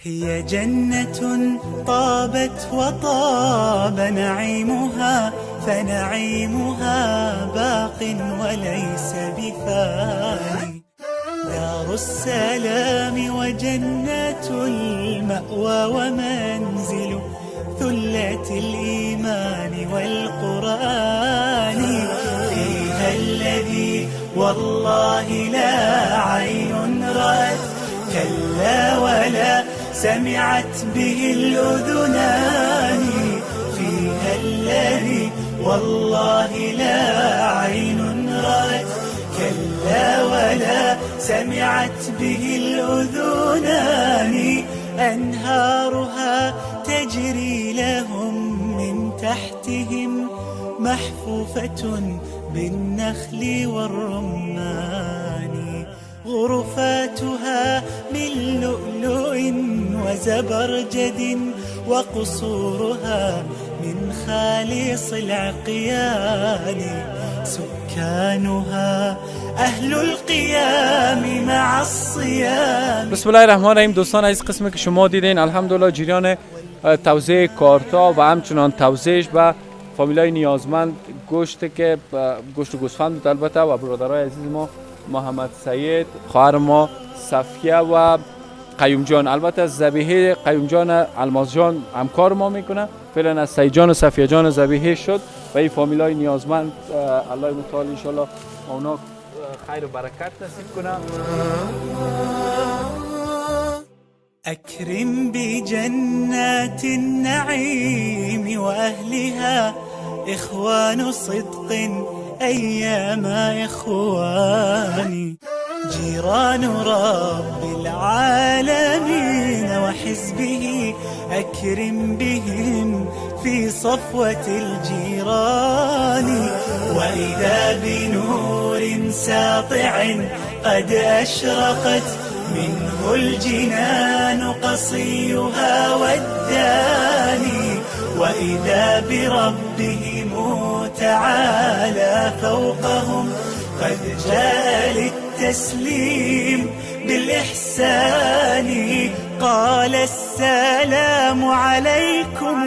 هي جنة طابت وطاب نعيمها، فنعيمها باق وليس بفاني. دار السلام وجنة المأوى ومنزل ثلة الإيمان والقرآن. فيها الذي والله لا عين رأت، كلا ولا سمعت به الأذنان. فيها الذي والله لا عين رأت، كلا ولا سمعت به الأذنان. أنهارها تجري لهم من تحتهم، محفوفة بالنخل والرمان. غرفاتها من لؤلؤ وزبرجد، وقصورها من خالص العقيان. سكانها اهل القيام مع الصيام. بسم الله الرحمن الرحیم. دوستان از قسمی که شما دیدین الحمدلله جریان توزیع کارتا و همچنان توزیعش به فامیلای نیازمند گوشت که گوشت گوسفند بود البته، و برادرای عزیز ما محمد سید، خواهر ما صفیه و قیوم جان. البته از ذبیحه قیوم جان الماس جان همکار ما میکنه. فعلا از سید جان و صفیه جان ذبیحه شد و این فامیلای نیازمند الله متعال ان شاء الله اونا خیر و برکت نصیب کنه. أكرم بجنات النعيم وأهلها، إخوان صدق أيام إخواني. جيران رب العالمين وحزبه، أكرم بهم في صفوة الجيران. وإذا بنور ساطع قد أشرقت، منه الجنان قصيها والداني. وإذا بربهم تعالى فوقهم، قد جاء للتسليم بالإحسان. قال السلام عليكم